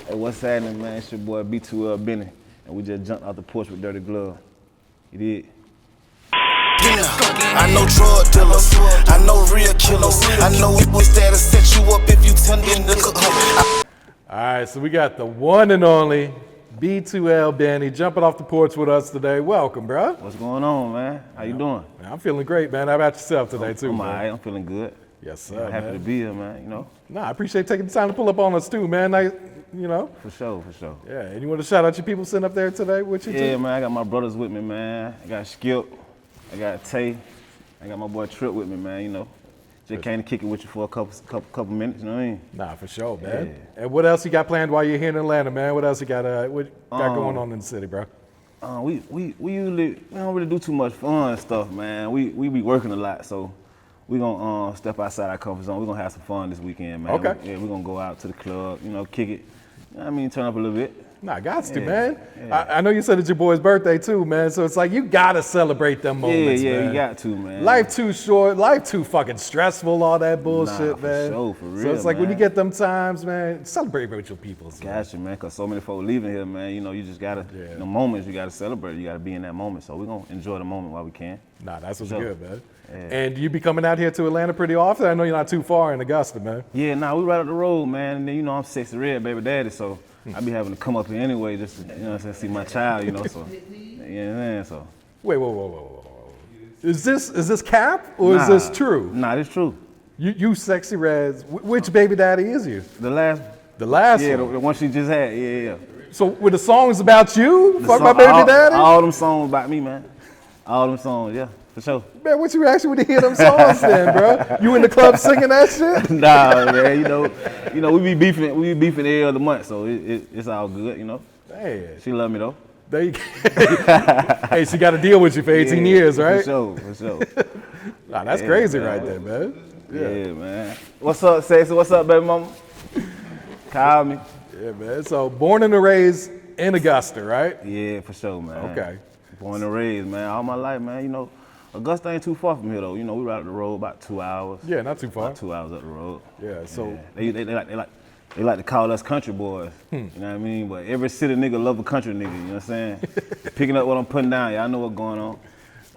Hey, what's happening, man? It's your boy B2L Benny, and we just jumped out the porch with dirty gloves. You did? I know drug dealers, I know real killers, I know it was there to set you up if you tend to. All right, so we got the one and only B2L Benny jumping off the porch with us today. Welcome, bro. What's going on, man? How you doing? Man, I'm feeling great, man. How about yourself today, too, I'm man? all right. I'm feeling good. Yes, sir, I'm happy man. to be here, man, you know? Nah, I appreciate taking the time to pull up on us, too, man. Nice, you know? For sure, for sure. Yeah, and you want to shout out your people sitting up there today with you, too? Yeah, man, I got my brothers with me, man. I got Skip, I got Tay, I got my boy Trip with me, man, you know? Just came to kick it with you for a couple minutes, you know what I mean? Nah, for sure, man. Yeah. And what else you got planned while you're here in Atlanta, man? What else you got, going on in the city, bro? We usually, we don't really do too much fun stuff, man. We be working a lot, so we gonna step outside our comfort zone. We gonna have some fun this weekend, man. Okay. We're gonna go out to the club, you know, kick it. You know what I mean, turn up a little bit. Nah, got to, Yeah, man. yeah. I know you said it's your boy's birthday too, man. So it's like you gotta celebrate them moments, Yeah, man. you got to, man. Life too short, life too fucking stressful, all that bullshit, for man. sure, for So real, it's like when you man. get them times, man, celebrate with your peoples. man. Gotcha, man, because so many folks leaving here, man. You know, you just gotta, Yeah. the moments you gotta celebrate. You gotta be in that moment. So we're gonna enjoy the moment while we can. Nah, that's what's Sure. good, man. Yeah. And you be coming out here to Atlanta pretty often? I know you're not too far in Augusta, man. Yeah, nah, we right up the road, man. And then, you know, I'm Sexyy Red, baby daddy, so I be having to come up here anyway just to, you know what I'm saying, see my child, you know, so, you know what I'm saying, so. Wait, whoa. Is this cap or is this true? Nah, it's true. You Sexyy Red, which baby daddy is you? The last The last Yeah, one. the one she just had. Yeah. So were the songs about you? The Fuck song- my baby daddy? All them songs about me, man. All them songs, yeah, for sure. Man, what's your reaction when you hear them songs then, bro? You in the club singing that shit? Nah, man, you know, we be beefing every other month, so it's all good, you know. Man, She love me though. there you go. Hey, she got to deal with you for 18 years, right? For sure. Nah, that's Yeah, crazy man. right there, man. Yeah, man. What's up, Sexy? What's up, baby mama? Call me. Yeah, man. So born and raised in Augusta, right? Yeah, for sure, man. Okay. Born and raised, man. All my life, man. You know, Augusta ain't too far from here though. You know, we right up the road about 2 hours. Yeah, not too far. About 2 hours up the road. Yeah, so Yeah. They like to call us country boys. You know what I mean? But every city nigga love a country nigga, you know what I'm saying? Picking up what I'm putting down, y'all know what's going on.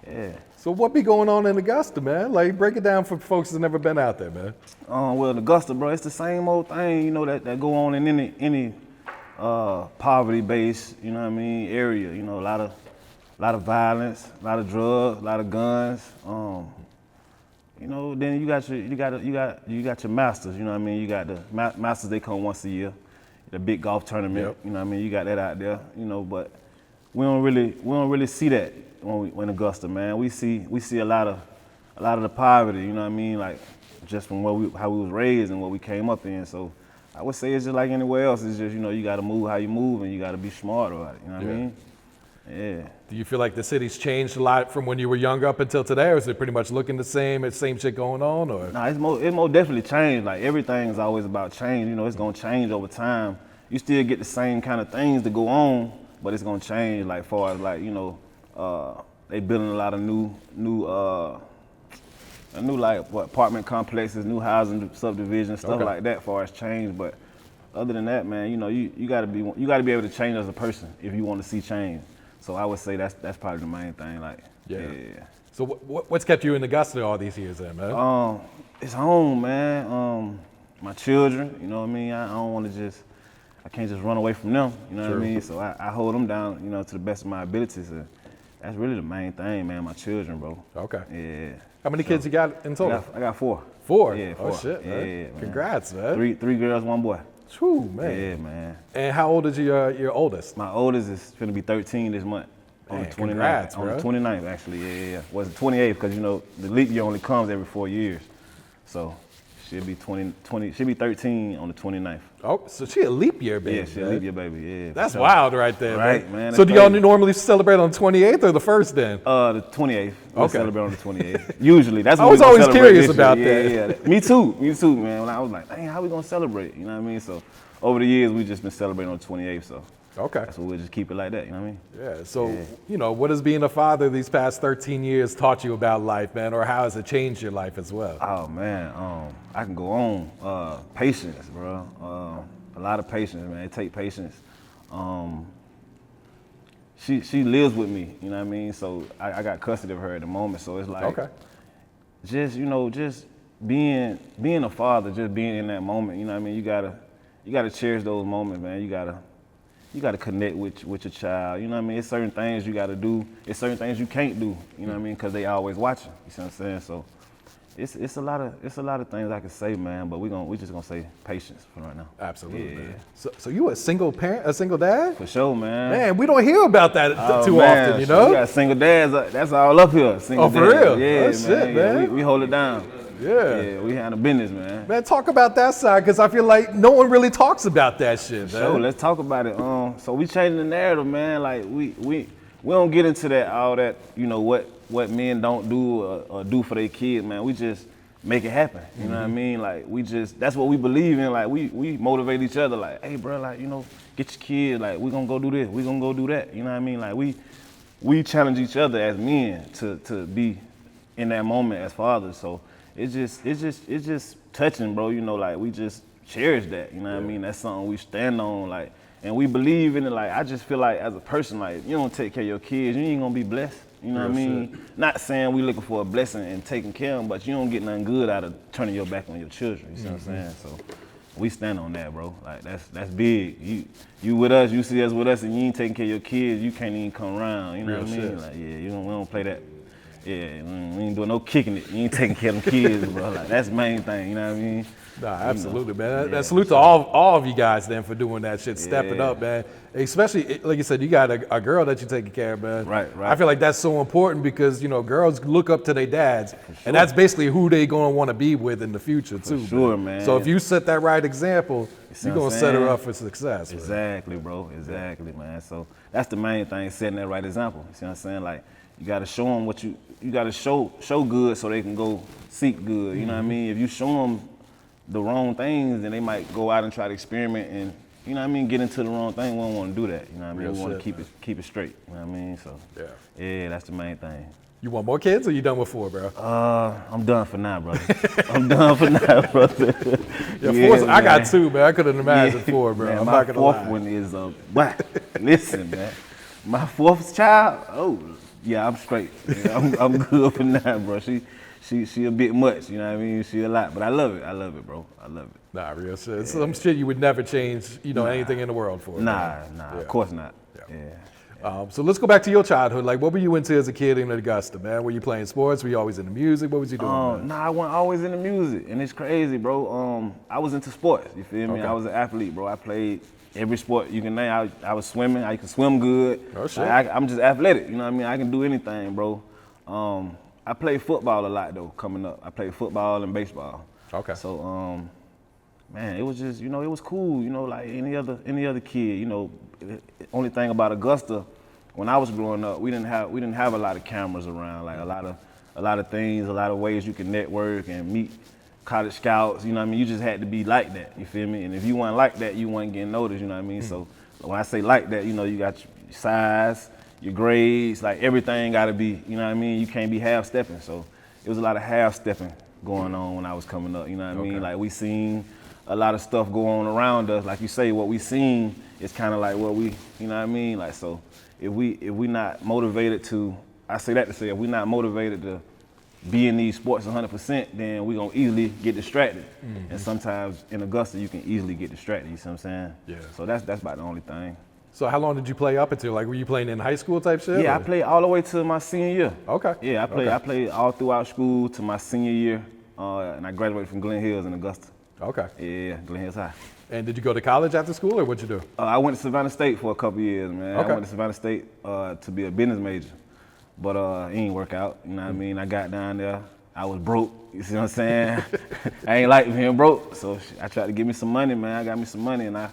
Yeah. so what be going on in Augusta, man? Like, break it down for folks that never been out there, man. Well, in Augusta, bro, it's the same old thing, you know, that go on in any poverty-based, you know what I mean, area. You know, a lot of violence, a lot of drugs, a lot of guns. You know, then you got your masters. You know what I mean? You got the masters. They come once a year, the big golf tournament. Yep. You know what I mean? You got that out there. You know, but we don't really see that when Augusta, man. We see a lot of the poverty. You know what I mean? Like just from how we was raised and what we came up in. So I would say it's just like anywhere else. It's just, you know, you got to move how you move and you got to be smart about it. You know what I mean? Yeah. Do you feel like the city's changed a lot from when you were young up until today, or is it pretty much looking the same? It's same shit going on, or? Nah, it's more definitely changed. Like everything's always about change. You know, it's gonna change over time. You still get the same kind of things to go on, but it's gonna change. Like far as like, you know, they building a lot of new like apartment complexes, new housing subdivisions, stuff Okay. like that. Far as change, but other than that, man, you know, you gotta be able to change as a person if you want to see change. So I would say that's probably the main thing. Like, yeah. So what's kept you in Augusta all these years then, man? It's home, man. My children, you know what I mean? I can't just run away from them, you know what I mean? So I hold them down, you know, to the best of my abilities. And that's really the main thing, man, my children, bro. Okay. Yeah. How many kids you got in total? I got 4. 4? Yeah, Oh 4. shit, man. Yeah, man. Congrats, man. Three girls, 1 boy. Whew, man. Yeah, man. And how old is your oldest? My oldest is gonna be 13 this month. On Man, the 29th. congrats, on the bro. 29th, actually, yeah. Well, it's the 28th, because, you know, the leap year only comes every 4 years. So she'll be 13 on the 29th. Oh, so she a leap year baby. Yeah, she'll man. leap year baby, yeah. That's for sure. wild right there, Right, man, So that's do y'all crazy. normally celebrate on the 28th or the 1st then? The 28th. We'll Okay. celebrate on the 28th. Usually, that's I what was we gonna always celebrate curious this year. about Yeah, that. yeah. Me too, man. When I was like, dang, how we gonna celebrate? You know what I mean? So over the years, we just been celebrating on the 28th, so Okay. that's what we'll just keep it like that, you know what I mean? Yeah, so, you know, what has being a father these past 13 years taught you about life, man, or how has it changed your life as well? Oh man, I can go on. Patience, bro. A lot of patience, man. It take patience. She lives with me, you know what I mean? So I got custody of her at the moment. So it's like, just, you know, just being a father, just being in that moment, you know what I mean? You gotta cherish those moments, man. You gotta connect with your child, you know what I mean? It's certain things you gotta do. It's certain things you can't do, you know what I mean? Because they always watching, you see what I'm saying? So it's a lot of things I can say, man, but we just gonna say patience for right now. Absolutely, man. So you a single parent, a single dad? For sure, man. Man, we don't hear about that too often, you know? We got single dads, that's all up here. Single for dads. real? Yeah, Oh, man. shit, man. Yeah, we hold it down. Yeah, we handle business, man. Man, talk about that side, because I feel like no one really talks about that shit, man. Sure, let's talk about it. So we changing the narrative, man. Like we don't get into that all that, you know, what men don't do or do for their kids, man. We just make it happen. You know what I mean? Like that's what we believe in. Like we motivate each other. Like, hey, bro, like, you know, get your kids. Like, we gonna go do this. We gonna go do that. You know what I mean? Like we challenge each other as men to be in that moment as fathers. So it's just touching, bro. You know, like we just cherish that. You know what I mean? That's something we stand on. Like, and we believe in it. Like, I just feel like as a person, like, you don't take care of your kids, you ain't gonna be blessed. You know what I mean? Not saying we looking for a blessing and taking care of them, but you don't get nothing good out of turning your back on your children. You see what I'm saying? So we stand on that, bro. Like that's big. You with us, you see us with us, and you ain't taking care of your kids, you can't even come around. You know what I mean? Like, we don't play that. Yeah, we ain't doing no kicking it. You ain't taking care of them kids, bro. Like, that's the main thing. You know what I mean? Nah, absolutely, man. That salute to all of you guys then for doing that shit, stepping up, man. Especially, like you said, you got a girl that you're taking care of, man. Right. I feel like that's so important because, you know, girls look up to their dads, and that's basically who they gonna want to be with in the future too. For sure, man. So if you set that right example, you're gonna set her up for success. Exactly, bro. Exactly, man. So that's the main thing, setting that right example. You see what I'm saying? Like, you gotta show them what you gotta show good so they can go seek good. You know what I mean? If you show them the wrong things, then they might go out and try to experiment and, you know what I mean, get into the wrong thing. We don't want to do that. You know what I mean? We want to keep it straight. You know what I mean? So yeah, that's the main thing. You want more kids, or you done with 4, bro? I'm done for now, brother. I'm done for now, brother. Yeah, I got 2, man. I couldn't imagine 4, bro. Man, I'm my not gonna fourth lie. one is listen, man. My 4th child, I'm straight. Yeah, I'm good for now, bro. She a bit much, you know what I mean? She a lot, but I love it, bro. I love it. Nah, real shit. Some shit you would never change, you know, anything in the world for. Nah, of course not. So let's go back to your childhood. Like, what were you into as a kid in Augusta, man? Were you playing sports? Were you always into music? What was you doing, man? Nah, I wasn't always into music, and it's crazy, bro. I was into sports, you feel me? I was an athlete, bro. I played every sport you can name. I was swimming. I can swim good. Oh, shit. I'm just athletic, you know what I mean? I can do anything, bro. I played football a lot, though, coming up. I played football and baseball. Okay. So, man, it was just, you know, it was cool, you know, like any other kid, you know. The only thing about Augusta, when I was growing up, we didn't have a lot of cameras around, like a lot of things, a lot of ways you can network and meet college scouts, you know what I mean? You just had to be like that, you feel me? And if you weren't like that, you weren't getting noticed, you know what I mean? So when I say like that, you know, you got your size, your grades, like everything gotta be, you know what I mean? You can't be half-stepping. So it was a lot of half-stepping going on when I was coming up, you know what I mean? Like, we seen a lot of stuff go on around us. Like you say, what we seen is kind of like what we, you know what I mean? Like, so if we not motivated to, I say that to say, if we not motivated to be in these sports 100%, then we gonna easily get distracted. And sometimes in Augusta, you can easily get distracted, you see what I'm saying? Yeah. So that's about the only thing. So how long did you play up until? Like, were you playing in high school type shit? Yeah, or? I played all the way to my senior year. Okay. Yeah, I played all throughout school to my senior year, and I graduated from Glen Hills in Augusta. Okay. Yeah, Glen Hills High. And did you go to college after school, or what'd you do? I went to Savannah State for a couple years, man. Okay. I went to Savannah State to be a business major, but it ain't work out. You know what I mean? I got down there, I was broke. You see what I'm saying? I ain't like being broke, so I tried to get me some money, man. I got me some money, and I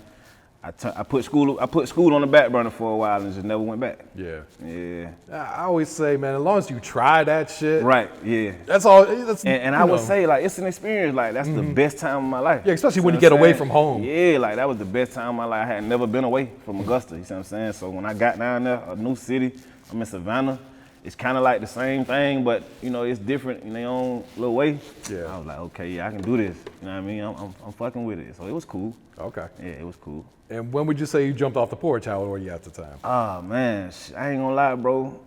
put school on the back burner for a while and just never went back. Yeah. Yeah. I always say, man, as long as you try that shit. Right. Yeah. That's all. That's, And I would say, like, it's an experience. Like, that's the best time of my life. Yeah, especially when you see what get I'm away saying? from home. Yeah, like, that was the best time of my life. I had never been away from Augusta. You see what I'm saying? So when I got down there, a new city, I'm in Savannah. it's kind of like the same thing, but you know, it's different in their own little way. Yeah. I was like, okay, yeah, I can do this. You know what I mean? I'm fucking with it. So it was cool. Okay. Yeah, it was cool. And when would you say you jumped off the porch? How old were you at the time? Ah, man, I ain't gonna lie, bro.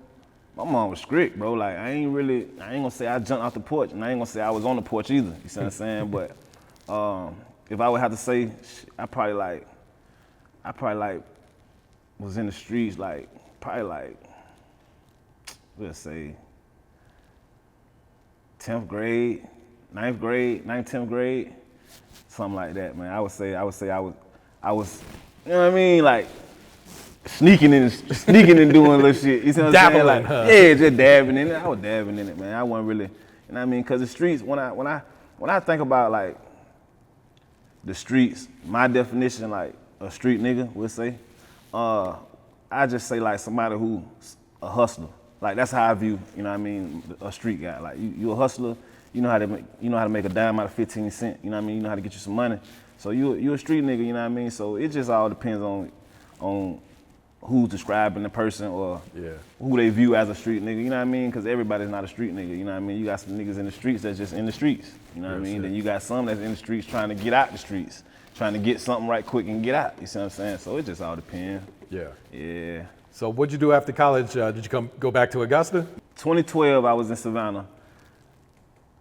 My mom was strict, bro. Like, I ain't gonna say I jumped off the porch, and I ain't gonna say I was on the porch either. You see what I'm saying? But if I would have to say, I probably was in the streets, let's say 10th grade, 9th grade, 9th, 10th grade, something like that, man. I would say I was, you know what I mean? Like sneaking and doing little shit. You see what I'm saying? Dabbling, Like, huh? yeah, just dabbing in it. I was dabbing in it, man. I wasn't really, you know what I mean? Cause the streets, when I think about like the streets, my definition, like a street nigga would say, I just say like somebody who's a hustler. Like that's how I view, you know what I mean, a street guy. Like you a hustler, you know how to make a dime out of 15 cents, you know what I mean? You know how to get you some money. So you a street nigga, you know what I mean? So it just all depends on who's describing the person or who they view as a street nigga, you know what I mean? Because everybody's not a street nigga, you know what I mean? You got some niggas in the streets that's just in the streets, you know what I mean? Then you got some that's in the streets trying to get out the streets, trying to get something right quick and get out, you see what I'm saying? So it just all depends. Yeah. Yeah. So what'd you do after college? Did you go back to Augusta? 2012, I was in Savannah.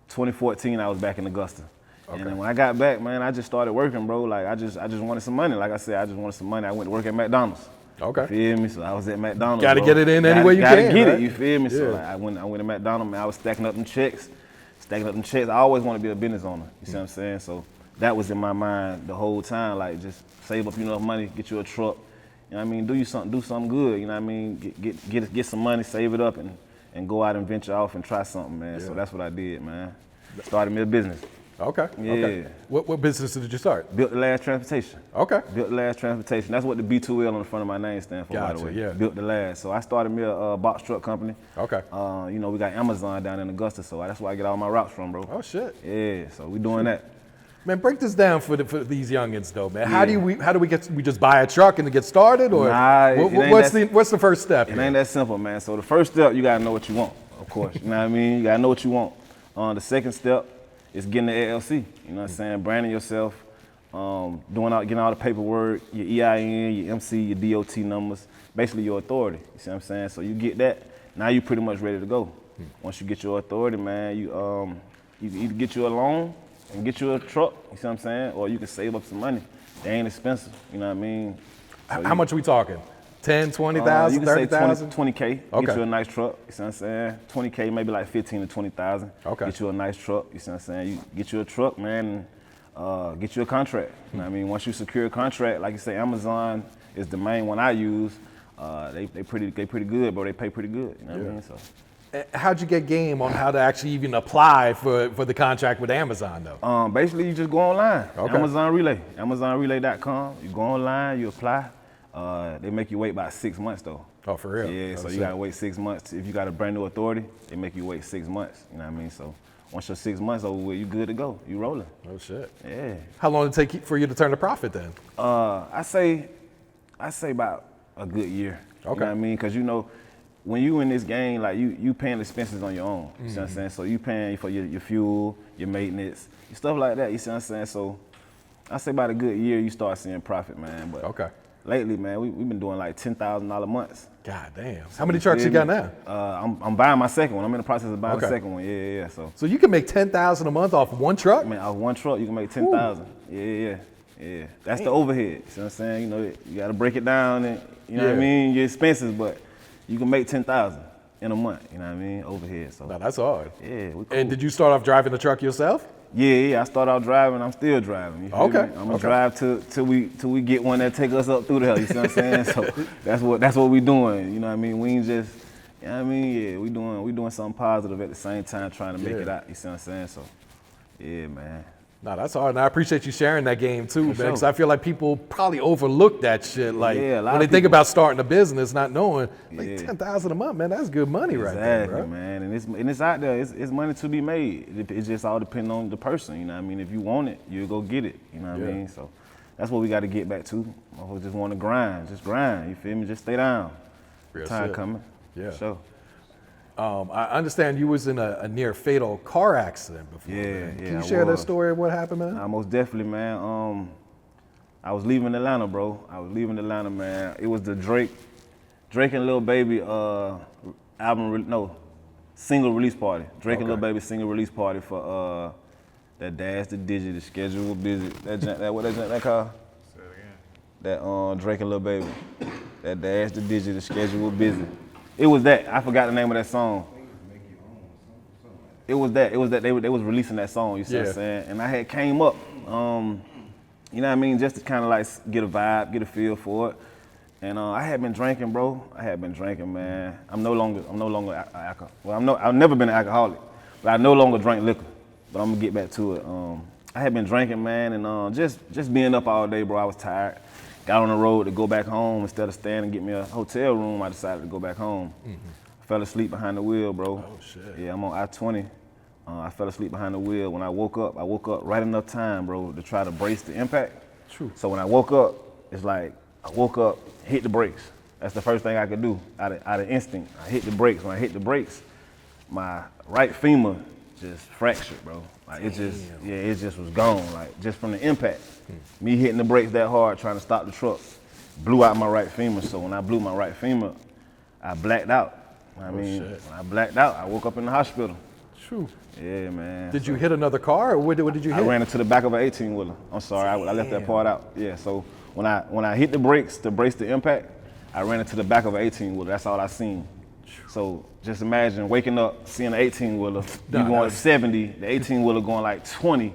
2014, I was back in Augusta. Okay. And then when I got back, man, I just started working, bro. Like I just wanted some money. Like I said, I just wanted some money. I went to work at McDonald's. Okay. You feel me? So I was at McDonald's. Gotta bro. get it in any way you gotta can, get right? it. You feel me? So Yeah. like, I went to McDonald's, man. I was stacking up them checks. I always want to be a business owner. You see what I'm saying? So that was in my mind the whole time. Like just save up enough money, get you a truck. You know what I mean? Do something good. You know what I mean? Get some money, save it up, and go out and venture off and try something, man. So that's what I did, man. Started me a business. Okay. Yeah. Okay. What business did you start? Built2Last Transportation. Okay. Built2Last Transportation. That's what the B2L on the front of my name stands for, by Gotcha, the way. yeah. Built2Last. So I started me a box truck company. Okay. You know, we got Amazon down in Augusta, so that's where I get all my routes from, bro. Oh shit. Yeah, so we doing that. Man, break this down for these youngins though, man. How do we just buy a truck and get started, or Nah, what's the first step? It ain't that simple, man. So the first step, you gotta know what you want, of course. You know what I mean? You gotta know what you want. The second step is getting the LLC. You know what I'm saying? Branding yourself, getting all the paperwork, your EIN, your MC, your DOT numbers, basically your authority. You see what I'm saying? So you get that, now you pretty much ready to go. Once you get your authority, man, you either get you a loan and get you a truck, you see what I'm saying? Or you can save up some money. They ain't expensive, you know what I mean? So How much are we talking? 10, 20,000, you can 30,000? say 20K, Okay. get you a nice truck, you see what I'm saying? 20K, maybe like 15 to 20,000. Okay. Get you a nice truck, you see what I'm saying? You get you a truck, man, and get you a contract. You know what I mean? Once you secure a contract, like you say, Amazon is the main one I use. They pretty good, bro. They pay pretty good, you know what I mean? So. How'd you get game on how to actually even apply for the contract with Amazon though? Basically, you just go online. Okay. Amazon Relay, AmazonRelay.com. You go online, you apply. They make you wait about 6 months though. Oh, for real? Yeah, so you gotta wait 6 months. If you got a brand new authority, they make you wait 6 months. You know what I mean? So once your 6 months over with, you good to go. You rolling. Oh shit. Yeah. How long did it take for you to turn a profit then? I say about a good year. Okay. You know what I mean? Cause you know, when you in this game, like you paying expenses on your own. You see what I'm saying? So you paying for your fuel, your maintenance, stuff like that. You see what I'm saying? So I say about a good year, you start seeing profit, man. But Okay. lately, man, we've been doing like $10,000 months. God damn. How many trucks you got now? I'm buying my second one. I'm in the process of buying the Okay. second one. Yeah. So So you can make 10,000 a month off one truck? I mean, off one truck, you can make 10,000. Yeah. That's the overhead. You see what I'm saying? You know, you got to break it down and, you know what I Yeah. mean, your expenses, but you can make 10,000 in a month, you know what I mean, overhead. So, No, that's hard. yeah, we cool. And did you start off driving the truck yourself? Yeah, I started out driving, I'm still driving. You feel Okay, me? I'm gonna okay. drive till we get one that take us up through the hell, you see what I'm saying? So that's what we doing, you know what I mean? We ain't just, you know what I mean? Yeah, we doing something positive at the same time trying to make it out, you see what I'm saying? So, yeah, man. No, that's hard. And I appreciate you sharing that game too, man, sure. because I feel like people probably overlook that shit. Like Yeah, a lot when they of think people- about starting a business, not knowing, like Yeah. 10,000 a month, man, that's good money right there, Exactly, bro. man. And it's out there. It's money to be made. It just all depends on the person. You know what I mean? If you want it, you go get it. You know what Yeah. I mean? So that's what we got to get back to. Motherfuckers just want to grind. Just grind. You feel me? Just stay down. Real Time shit. coming. Yeah. For sure. I understand you was in a near fatal car accident before. Yeah, man. yeah. Can you I share that was. story of what happened, man? Nah, most definitely, man. I was leaving Atlanta, bro. I was leaving Atlanta, man. It was the Drake and Lil Baby single release party. Drake and Lil Baby single release party for that Dash the Digit. The schedule was busy. That called? Say it again. That Drake and Lil Baby. That Dash the Digit. The schedule was busy. It was that. I forgot the name of that song. It was that. They was releasing that song. You see what I'm saying? And I had came up. You know what I mean? Just to kind of like get a vibe, get a feel for it. And I had been drinking, bro. I had been drinking, man. I'm no longer alcohol. Well, I've never been an alcoholic, but I no longer drink liquor. But I'm gonna get back to it. I had been drinking, man, and just being up all day, bro. I was tired. Got on the road to go back home. Instead of staying and get me a hotel room, I decided to go back home. I fell asleep behind the wheel, bro. Oh shit. Yeah, I'm on I-20. I fell asleep behind the wheel. When I woke up right enough time, bro, to try to brace the impact. True. So when I woke up, it's like I woke up, hit the brakes. That's the first thing I could do out of instinct. I hit the brakes. When I hit the brakes, my right femur just fractured, bro. Like it just was gone. Like just from the impact. Me hitting the brakes that hard, trying to stop the truck, blew out my right femur. So when I blew my right femur, I blacked out. When I blacked out, I woke up in the hospital. True. Yeah, man. Did you hit another car, or what did you hit? I ran into the back of an 18-wheeler. I'm sorry, I left that part out. Yeah, so when I hit the brakes to brace the impact, I ran into the back of an 18-wheeler. That's all I seen. So just imagine waking up, seeing an 18-wheeler, you going 70, the 18-wheeler going like 20,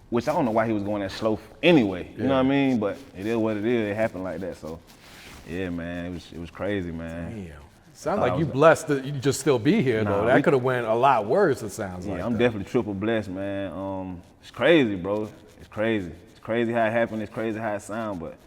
which I don't know why he was going that slow anyway. You know what I mean? But it is what it is. It happened like that. So yeah, man, it was crazy, man. Damn. Sounds like you blessed that you just still be here, though. That could have went a lot worse, it sounds like. Yeah, I'm definitely triple blessed, man. It's crazy, bro. It's crazy. It's crazy how it happened. It's crazy how it sound, but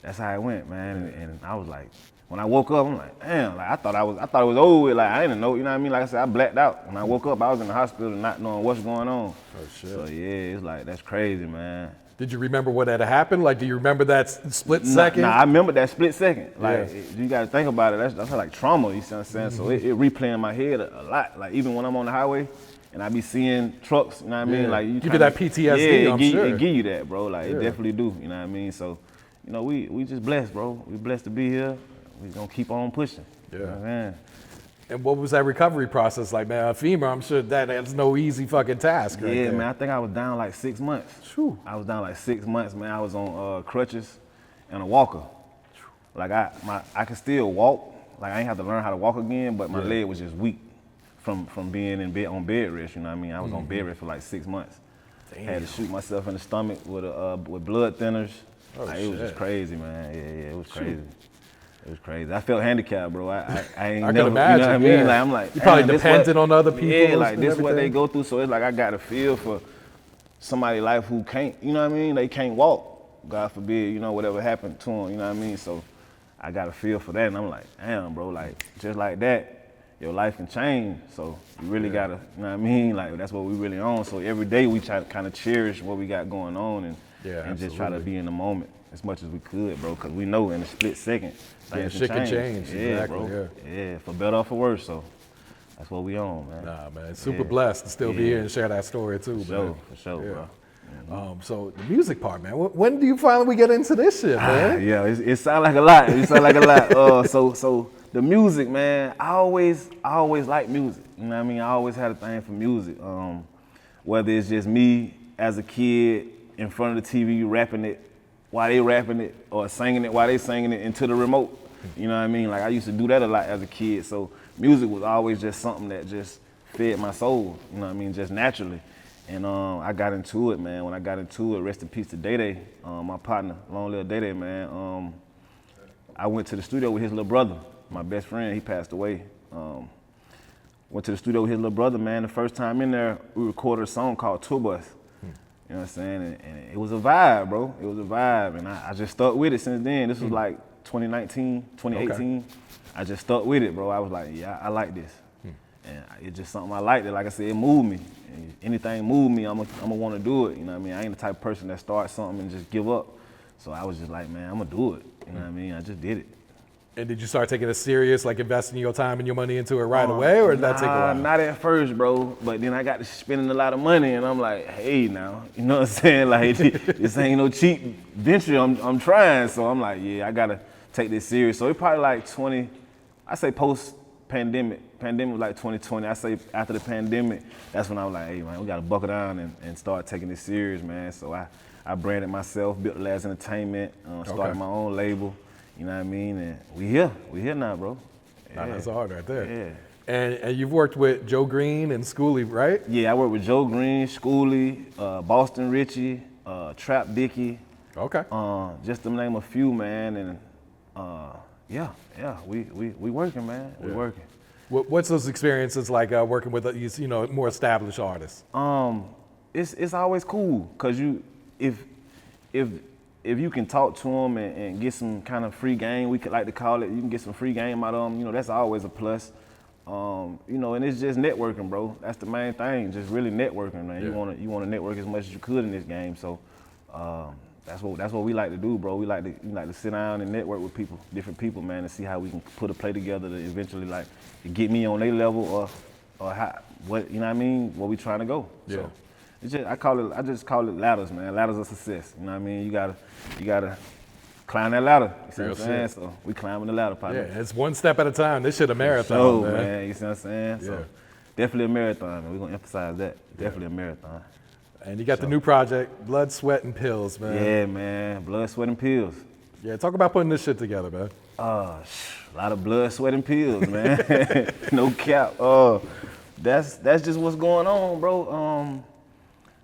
that's how it went, man. And I was like, when I woke up, I'm like, damn, like I thought it was over with. Like I didn't know, you know what I mean? Like I said, I blacked out. When I woke up, I was in the hospital not knowing what's going on. Oh shit. So yeah, it's like that's crazy, man. Did you remember what had happened? Like, do you remember that split second? Nah, I remember that split second. Like, you gotta think about it. That's like trauma, you see what I'm saying? So it replay in my head a lot. Like, even when I'm on the highway and I be seeing trucks, you know what I mean? Like, you give you that PTSD, I'm sure. It give you that, bro. Like, it definitely do, you know what I mean? So, you know, we just blessed, bro. We blessed to be here. We gonna keep on pushing. Yeah. You know what I mean? And what was that recovery process like, man? A femur, I'm sure that's no easy fucking task, right? Yeah, man, I think I was down like 6 months. True. I was down like 6 months, man. I was on crutches and a walker. Like I could still walk. Like I ain't have to learn how to walk again, but my leg was just weak from being in bed on bed rest. You know what I mean? I was on bed rest for like 6 months. Damn. Had to shoot myself in the stomach with blood thinners. Oh, like, it was just crazy, man. Yeah, it was crazy. It was crazy. I felt handicapped, bro. I ain't I never, can imagine, you know what I mean? Like I'm like, you're probably damn, dependent on other people. Yeah, like and this is what they everything. go through. So it's like I got to feel for somebody's life who can't, you know what I mean? They can't walk. God forbid, you know, whatever happened to them, you know what I mean? So I got to feel for that. And I'm like, damn, bro, like just like that, your life can change. So you really got to, you know what I mean? Like that's what we really on. So every day we try to kind of cherish what we got going on and just try to be in the moment as much as we could, bro, because we know in a split second, shit can change. Yeah, Exactly, bro. Yeah, for better or for worse. So that's what we on, man. Nah, man, super blessed to still be here and share that story too, For sure, bro. So the music part, man. When do you finally get into this shit, man? Yeah, it sound like a lot. It sound like a lot. So the music, man. I always liked music. You know what I mean? I always had a thing for music. Whether it's just me as a kid in front of the TV rapping it while they rapping it, or singing it while they singing it into the remote. You know what I mean? Like I used to do that a lot as a kid. So music was always just something that just fed my soul. You know what I mean? Just naturally. And I got into it, man. When I got into it, rest in peace to Day, my partner, long live Day, man. I went to the studio with his little brother, my best friend. He passed away. Went to the studio with his little brother, man. The first time in there, we recorded a song called Tour Bus. You know what I'm saying? And it was a vibe, bro. It was a vibe. And I just stuck with it since then. This was like 2019, 2018. Okay. I just stuck with it, bro. I was like, yeah, I like this. And it's just something I liked. Like I said, it moved me. And anything moved me, I'm gonna want to do it. You know what I mean? I ain't the type of person that starts something and just give up. So I was just like, man, I'm gonna do it. You know what I mean? I just did it. And did you start taking it serious, like investing your time and your money into it right away, or did that take a while? Not at first, bro. But then I got to spending a lot of money, and I'm like, hey, now, you know what I'm saying? Like, this ain't no cheap venture. I'm trying, so I'm like, yeah, I gotta take this serious. So it probably like I say post-pandemic. Pandemic was like 2020. I say after the pandemic, that's when I was like, hey, man, we gotta buckle down and start taking this serious, man. So I branded myself, Built2Last Entertainment, started my own label. You know what I mean? And we here now, bro. Yeah. That's hard right there. Yeah. And you've worked with Joe Green and Skooly, right? Yeah, I worked with Joe Green, Skooly, Boston Richey, Trap Dickey. Okay. Just to name a few, man. And we working, man. We working. What's those experiences like working with these, more established artists? It's always cool, cause if you can talk to them and get some kind of free game, we could like to call it, you can get some free game out of them, that's always a plus. And it's just networking, bro. That's the main thing, just really networking, man. Yeah. You wanna network as much as you could in this game. So that's what we like to do, bro. We like to sit down and network with people, different people, man, and see how we can put a play together to eventually like get me on their level or how, what, you know what I mean, where we trying to go. Yeah. So, I just call it ladders, man. Ladders of success. You know what I mean? You gotta climb that ladder. You see what I'm saying? So we climbing the ladder, partner. Yeah, it's one step at a time. This shit a marathon, man. You see what I'm saying? Yeah. So definitely a marathon, man. We're gonna emphasize that. Definitely a marathon. And you got the new project, Blood, Sweat, and Pills, man. Yeah, man. Blood, sweat, and pills. Yeah, talk about putting this shit together, man. A lot of blood, sweat, and pills, man. No cap. That's just what's going on, bro.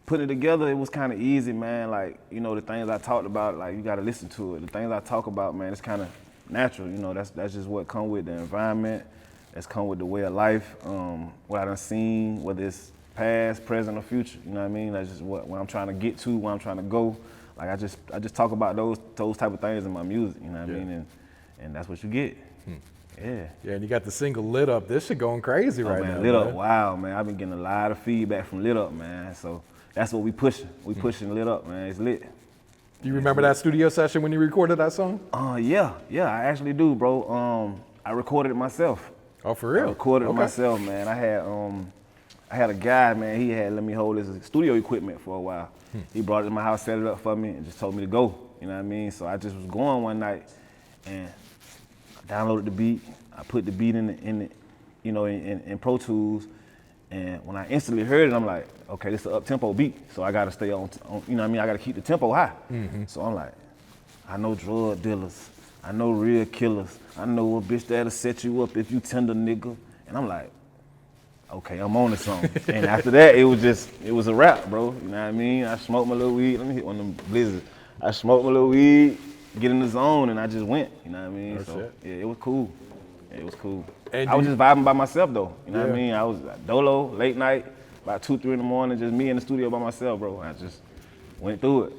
Putting it together, it was kind of easy, man. Like, the things I talked about, like, you got to listen to it. The things I talk about, man, it's kind of natural. That's just what come with the environment. That's come with the way of life. What I done seen, whether it's past, present, or future. You know what I mean? That's just what I'm trying to get to, where I'm trying to go. Like, I just talk about those type of things in my music. You know what I mean? And that's what you get. Yeah. Yeah, and you got the single Lit Up. This shit going crazy right now. Lit Up, wow, man. I've been getting a lot of feedback from Lit Up, man. So that's what we pushing. We pushing Lit Up, man. It's lit. Do you remember that studio session when you recorded that song? Yeah, I actually do, bro. I recorded it myself. Oh, for real? I recorded it myself, man. I had a guy, man. He had let me hold his studio equipment for a while. He brought it to my house, set it up for me, and just told me to go. You know what I mean? So I just was going one night, and I downloaded the beat. I put the beat in Pro Tools. And when I instantly heard it, I'm like, okay, this is an up-tempo beat, so I gotta stay on, you know what I mean? I gotta keep the tempo high. So I'm like, I know drug dealers, I know real killers, I know a bitch that'll set you up if you tender nigga. And I'm like, okay, I'm on the song. And after that, it was a rap, bro. You know what I mean? I smoked my little weed, let me hit one of them blizzards. I smoked my little weed, get in the zone, and I just went, you know what I mean? Yeah, it was cool. It was cool. And I was just vibing by myself though. You know what I mean? I was dolo, late night, about 2, 3 in the morning, just me in the studio by myself, bro. I just went through it.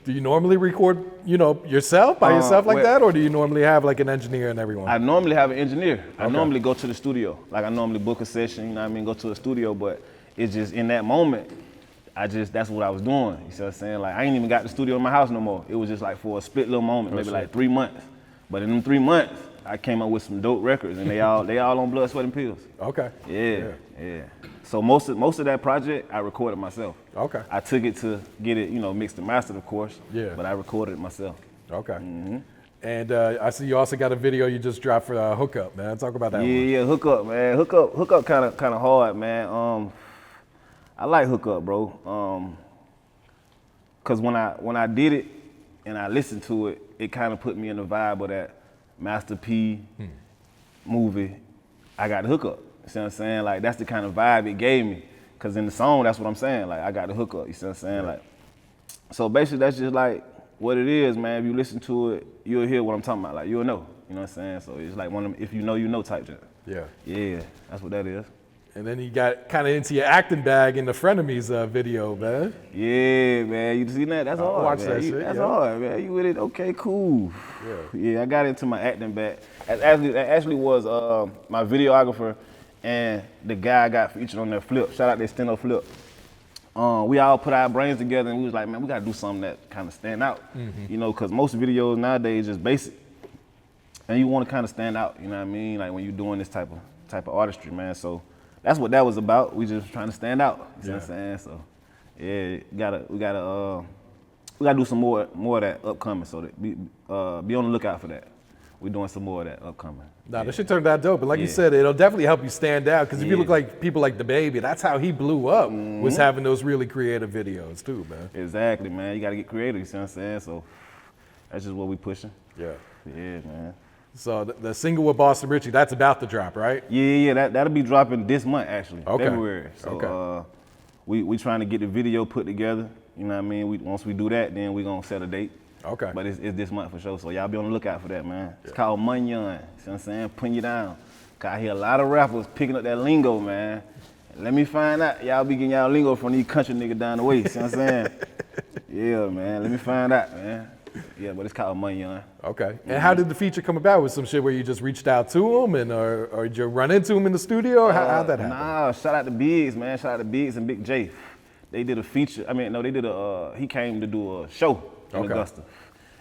Do you normally record, yourself, by yourself like that? Or do you normally have like an engineer and everyone? I normally have an engineer. I normally go to the studio. Like I normally book a session, you know what I mean, go to a studio, but it's just in that moment, that's what I was doing. You see what I'm saying? Like I ain't even got the studio in my house no more. It was just like for a split little moment, maybe like 3 months. But in them 3 months, I came up with some dope records, and they all on Blood, Sweat, and Pills. Okay. Yeah. So most of that project, I recorded myself. Okay. I took it to get it, mixed and mastered, of course. Yeah. But I recorded it myself. Okay. And I see you also got a video you just dropped for Hookup, man. Talk about that one. Yeah, Hookup, man. Hookup kind of hard, man. I like Hookup, bro. Cause when I did it and I listened to it, it kind of put me in the vibe of that Master P movie, I got the hookup. You see what I'm saying? Like that's the kind of vibe it gave me. Cause in the song, that's what I'm saying. Like I got the hookup. You see what I'm saying? Like, so basically that's just like what it is, man. If you listen to it, you'll hear what I'm talking about. Like you'll know. You know what I'm saying? So it's like one of them, if you know type shit. Yeah, that's what that is. And then you got kind of into your acting bag in the Frenemies video, man. Yeah, man. You seen that? That's hard. Watch man. that shit. That's hard, man. You with it? Okay, cool. Yeah, I got into my acting bag. Actually was my videographer and the guy I got featured on that Flip. Shout out to Steno Flip. We all put our brains together and we was like, man, we gotta do something that kind of stand out. Cause most videos nowadays just basic. and you want to kind of stand out. You know what I mean? Like when you're doing this type of artistry, man. So that's what that was about. We just trying to stand out. You know what I'm saying? So yeah, we gotta do some more of that upcoming. So that be on the lookout for that. We're doing some more of that upcoming. Nah, that shit turned out dope. And like you said, it'll definitely help you stand out. Because if you look like people like the Baby, that's how he blew up, was having those really creative videos too, man. Exactly, man. You got to get creative, you see what I'm saying? So that's just what we pushing. Yeah, man. So the single with Boston Richey, that's about to drop, right? Yeah, that'll be dropping this month, actually, Okay. February. So we trying to get the video put together. You know what I mean? Once we do that, then we going to set a date. Okay. But it's this month for sure, so y'all be on the lookout for that, man. It's called Munyun, you see what I'm saying? Putting you down. Cause I hear a lot of rappers picking up that lingo, man. Let me find out, y'all be getting y'all lingo from these country niggas down the way, see what I'm saying? Yeah, man, let me find out, man. Yeah, but it's called Munyun. Okay. And how did the feature come about? Was some shit where you just reached out to him, and or did you run into him in the studio, or how'd that happen? Nah, shout out to Biggs, man. Shout out to Biggs and Big J. They did a feature, they did he came to do a show in Augusta.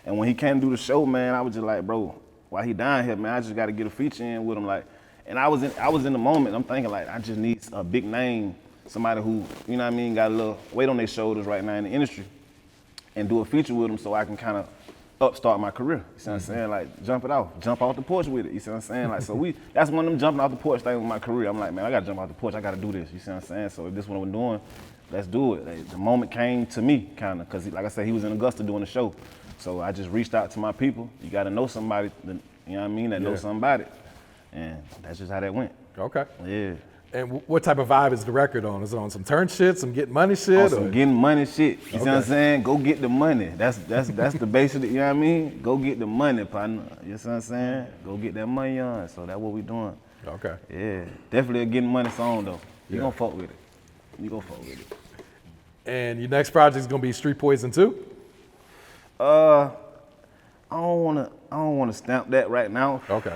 And when he came to do the show, man, I was just like, bro, why he down here, man? I just got to get a feature in with him, like. And I was in the moment. I'm thinking like, I just need a big name, somebody who, you know what I mean, got a little weight on their shoulders right now in the industry, and do a feature with him so I can kind of upstart my career. You see what I'm saying? Like jump off the porch with it. You see what I'm saying? Like that's one of them jumping off the porch things with my career. I'm like, man, I got to jump off the porch. I got to do this. You see what I'm saying? So if this is what I'm doing, let's do it. Like, the moment came to me, kind of, because like I said, he was in Augusta doing the show. So I just reached out to my people. You got to know somebody, you know what I mean, that knows something about it. And that's just how that went. Okay. Yeah. And what type of vibe is the record on? Is it on some turn shit, some getting money shit? On some getting money shit. You see what I'm saying? Go get the money. That's the base of it, you know what I mean? Go get the money, partner. You see what I'm saying? Go get that money on. So that's what we doing. Okay. Yeah. Definitely a getting money song, though. You gonna fuck with it. You gonna fuck with it. And your next project is gonna be Street Poison 2? I don't wanna stamp that right now. Okay.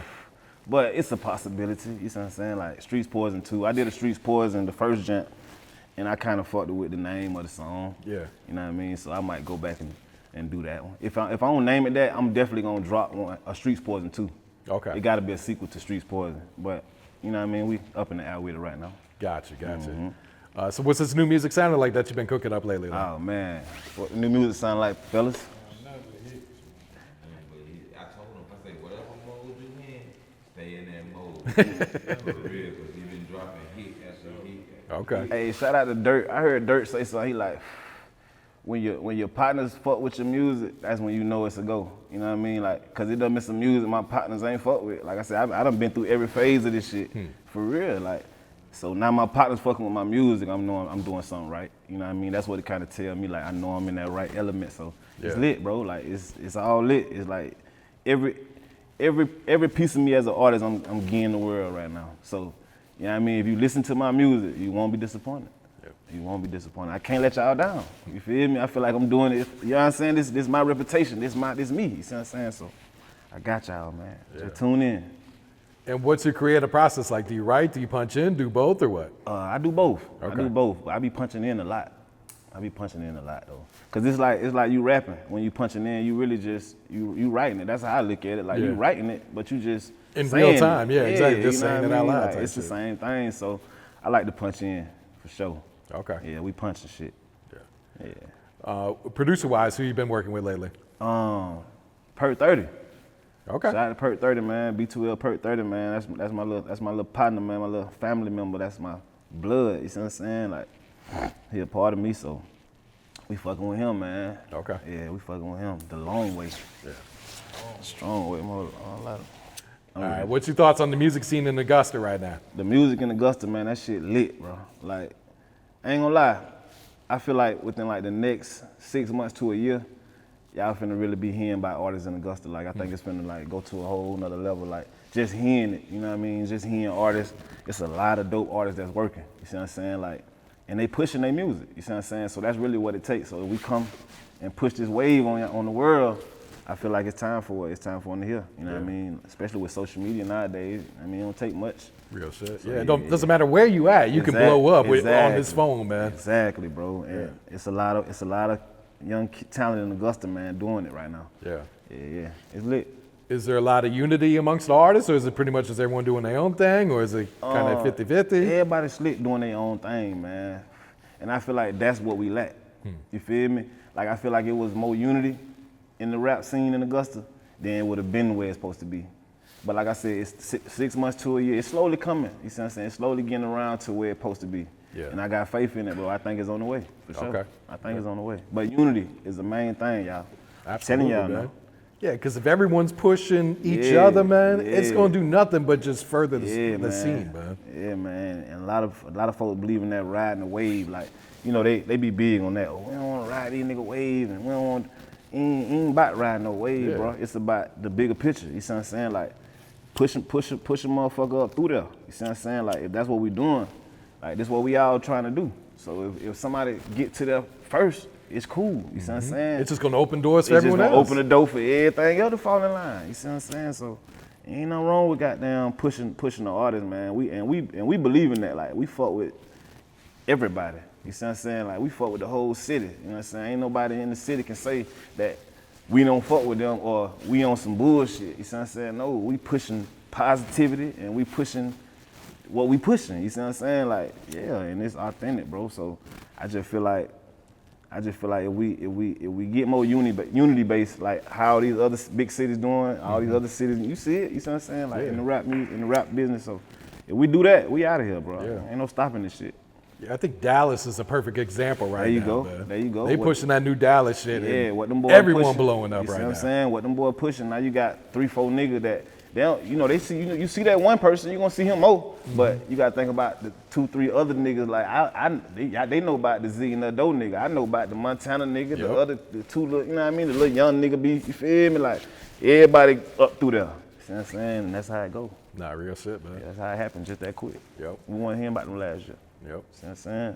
But it's a possibility, you see what I'm saying? Like Streets Poison 2. I did a Streets Poison, the first jump, and I kind of fucked with the name of the song. Yeah. You know what I mean? So I might go back and do that one. If I don't name it that, I'm definitely gonna drop a Streets Poison 2. Okay. It gotta be a sequel to Streets Poison. But you know what I mean? We up in the air with it right now. Gotcha. So what's this new music sounding like that you've been cooking up lately? Oh man, what new music sound like, fellas? For real, because he been dropping hit after hit. Okay. Hey, shout out to Dirt. I heard Dirt say something. He like, when your partners fuck with your music, that's when you know it's a go. You know what I mean? Like, cause it done been some music my partners ain't fuck with. Like I said, I done been through every phase of this shit. For real, like. So now my partner's fucking with my music, I'm knowing I'm doing something right. You know what I mean? That's what it kind of tell me. Like I know I'm in that right element. So it's lit, bro. Like it's all lit. It's like every piece of me as an artist, I'm getting the world right now. So, you know what I mean? If you listen to my music, you won't be disappointed. Yep. You won't be disappointed. I can't let y'all down. You feel me? I feel like I'm doing it. You know what I'm saying? This is my reputation. This me. You see what I'm saying? So, I got y'all, man. Just tune in. And what's your creative process like? Do you write? Do you punch in? Do both or what? I do both. Okay. I do both. I be punching in a lot. Though. Cause it's like you rapping. When you punching in, you really just you writing it. That's how I look at it. Like you writing it, but you just in real time. Yeah, exactly. Just you know saying it out loud. Like, it's the same thing. So I like to punch in for sure. Okay. Yeah, we punching shit. Yeah. Producer wise, who you been working with lately? Perk 30. Okay. Shout out to Perk 30, man. B2L Perk 30, man. That's my little partner, man. My little family member. That's my blood. You see what I'm saying? Like he a part of me, so we fucking with him, man. Okay. Yeah, we fucking with him the long way. Yeah. Strong way, more. All right. What's your thoughts on the music scene in Augusta right now? The music in Augusta, man. That shit lit, bro. Like, I ain't gonna lie. I feel like within like the next 6 months to a year, y'all finna really be hearing about artists in Augusta. Like, I think it's finna like go to a whole nother level. Like, just hearing it, you know what I mean? Just hearing artists. It's a lot of dope artists that's working. You see what I'm saying? Like, and they pushing their music. You see what I'm saying? So that's really what it takes. So if we come and push this wave on the world, I feel like it's time for it. It's time for them to hear. You know what I mean? Especially with social media nowadays. I mean, it don't take much. Real shit. So, yeah, it doesn't matter where you at. You can blow up on this phone, man. Exactly, bro. And it's a lot of young talent in Augusta, man, doing it right now. Yeah. Yeah. It's lit. Is there a lot of unity amongst the artists, or is it pretty much just everyone doing their own thing, or is it kind of 50-50? Everybody slick doing their own thing, man. And I feel like that's what we lack. You feel me? Like, I feel like it was more unity in the rap scene in Augusta than it would have been where it's supposed to be. But like I said, it's 6 months to a year. It's slowly coming. You see what I'm saying? It's slowly getting around to where it's supposed to be. Yeah. And I got faith in it, bro. I think it's on the way, for sure. Okay. I think it's on the way. But unity is the main thing, y'all. Absolutely, Telling y'all, man. man. Yeah, because if everyone's pushing each other, man, it's yeah. gonna do nothing but just further the man. scene, man. Yeah, man. And a lot of folks believe in that riding the wave. Like, you know, they be big on that. Oh, we don't want to ride these nigga wave, and we don't want, ain't about riding no wave, Yeah. bro. It's about the bigger picture. You see what I'm saying? Like, push a motherfucker up through there. You see what I'm saying? Like, if that's what we doing, like, this what we all trying to do. So if somebody get to there first, it's cool. You see what I'm saying? It's just gonna open doors for It's just everyone gonna else. open the door for everything else to fall in line. You see what I'm saying? So ain't nothing wrong with goddamn pushing the artists, man. We believe in that. Like, we fuck with everybody. You see what I'm saying? Like, we fuck with the whole city. You know what I'm saying? Ain't nobody in the city can say that we don't fuck with them or we on some bullshit. You see what I'm saying? No, we pushing positivity and we pushing what we pushing. You see what I'm saying? Like, yeah, and it's authentic, bro. So I just feel like if we get more unity based, like how these other big cities doing, all these other cities, you see it, you see what I'm saying? Like, in the rap music, in the rap business. So if we do that, we out of here, bro. Yeah. Ain't no stopping this shit. Yeah, I think Dallas is a perfect example right There you now, go. man. There you go. They pushing that new Dallas shit. Yeah, and what them boys everyone pushing, blowing up you see right what I'm now. saying? What them boys pushing, now you got 3-4 niggas that they don't, you know, they see, you see that one person, you gonna see him more, but you gotta think about the 2-3 other niggas. Like, they know about the Z and the Doe nigga. I know about the Montana nigga, the two little, you know what I mean, the little young nigga be, you feel me? Like, everybody up through there. You see what I'm saying? And that's how it go. Nah, real shit, man. Yeah, that's how it happened, just that quick. Yep. We wasn't hearing about them last year. Yep. You see what I'm saying?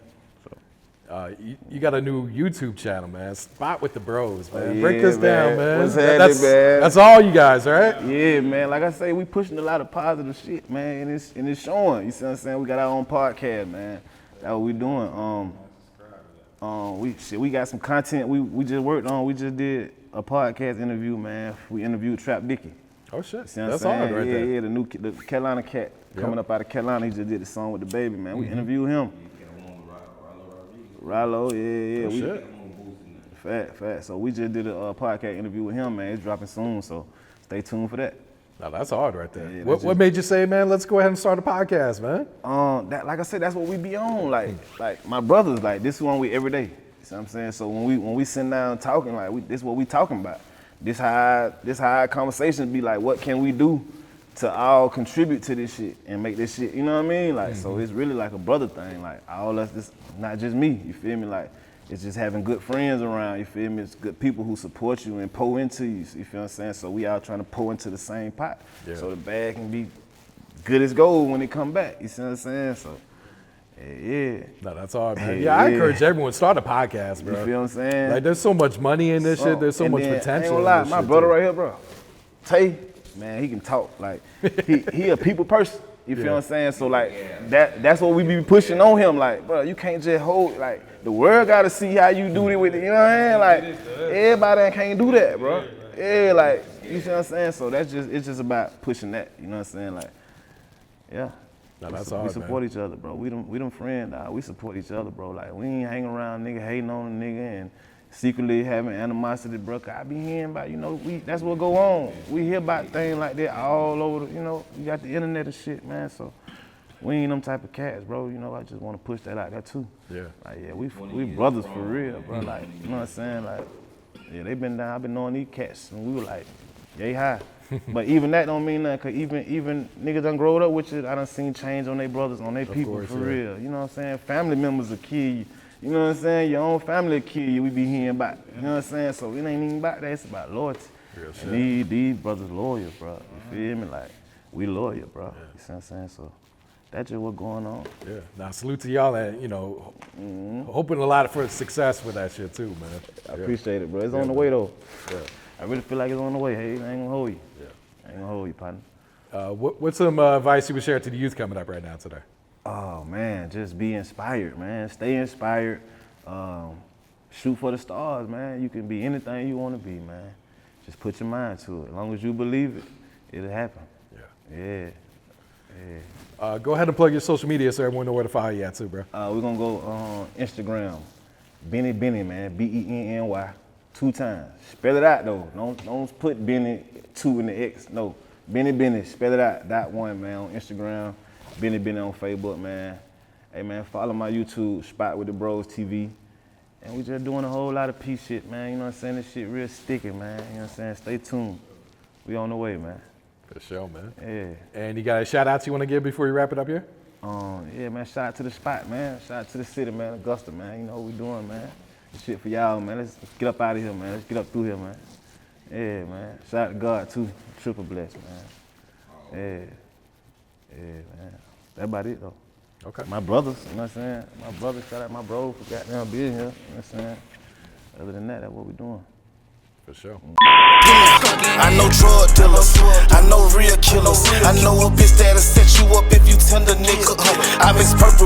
You got a new YouTube channel, man. Spot with the Bros, man. Yeah, Break this down, man. man. What's happening, man? That's all you guys, right? Yeah, man. Like I say, we pushing a lot of positive shit, man, and it's showing. You see what I'm saying? We got our own podcast, man. That's what we doing. We got some content we just worked on. We just did a podcast interview, man. We interviewed Trap Dickey. Oh shit, See what I'm that's saying? hard right there. Yeah, the Carolina cat coming up out of Carolina. He just did the song with the baby, man. We interviewed him. Rallo, yeah. Oh, shit. Fact. So we just did a podcast interview with him, man. It's dropping soon, so stay tuned for that. Now that's hard right there. Yeah, what made you say, man, let's go ahead and start a podcast, man? Like I said, that's what we be on. Like my brothers, like this one we every day. You see what I'm saying? So when we sit down talking, like this what we talking about. This how our conversations be like, what can we do to all contribute to this shit and make this shit, you know what I mean? Like, so it's really like a brother thing. Like, all us, this not just me, you feel me? Like, it's just having good friends around, you feel me? It's good people who support you and pour into you, you feel what I'm saying? So we all trying to pour into the same pot. Yeah. So the bag can be good as gold when it come back, you see what I'm saying? So, yeah. No, that's hard, man. Hey, Yeah, I yeah. encourage everyone to start a podcast, bro. You feel what I'm saying? Like, there's so much money in this shit. There's so And much then, potential. I ain't gonna in lie, this my shit, brother too. right here, bro. Tay, man, he can talk. Like, he a people person. You feel what I'm saying? So like that's what we be pushing on him. Like, bro, you can't just hold, like, the world gotta see how you do it with it. You know what I mean? Like, everybody can't do that, bro. Yeah, like, you see what I'm saying? So it's just about pushing that. You know what I'm saying? Like, yeah. No, that's we hard, support each other, bro. We them friends, dog. We support each other, bro. Like, we ain't hanging around nigga hating on a nigga and secretly having animosity, bro. I be hearing about, you know, that's what go on. We hear about things like that all over, you know, you got the internet and shit, man. So we ain't them type of cats, bro. You know, I just want to push that out there too. Yeah. Like, yeah, we brothers for real, bro. Like, you know what I'm saying? Like, yeah, they been down. I've been knowing these cats, and we were like, yay high. But even that don't mean nothing, cause even niggas done growed up with it. I done seen change on their brothers, on their people, course, for yeah. real. You know what I'm saying? Family members will kill you. You know what I'm saying? Your own family will kill you. We be hearing about. You know what I'm saying? So it ain't even about that. It's about loyalty. Real shit. And these brothers loyal, bro. You feel me? Like, we loyal, bro. You see what I'm saying? So that's just what's going on. Yeah. Now, salute to y'all and, you know, hoping a lot for success with that shit too, man. I appreciate it, bro. It's on the way, though. Yeah. I really feel like it's on the way. Hey, I ain't gonna hold you. Yeah. I ain't gonna hold you, partner. What's some advice you would share to the youth coming up right now today? Oh, man, just be inspired, man. Stay inspired. Shoot for the stars, man. You can be anything you want to be, man. Just put your mind to it. As long as you believe it, it'll happen. Yeah. Yeah. Go ahead and plug your social media so everyone know where to follow you at too, bro. We're gonna go on Instagram. Benny, man, Benny, 2 times. Spell it out though. Don't put Benny 2 in the X. No, Benny, spell it out. .1, man, on Instagram. Benny on Facebook, man. Hey man, follow my YouTube, Spot with the Bros TV. And we just doing a whole lot of peace shit, man. You know what I'm saying? This shit real sticky, man. You know what I'm saying? Stay tuned. We on the way, man. For sure, man. Yeah. And you got a shout out you want to give before you wrap it up here? Yeah, man, shout out to the spot, man. Shout out to the city, man, Augusta, man. You know what we doing, man. This shit for y'all, man. Let's get up out of here, man. Let's get up through here, man. Yeah, man. Shout out to God, too. Triple blessed, man. Yeah, man. That's about it, though. Okay. My brothers, you know what I'm saying? My brothers, shout out my bro for goddamn being here, you know what I'm saying? Other than that, that's what we doing. For sure. I know drug dealers, I know real killers. I know a bitch that'll set you up if you tender nigga. I've been purple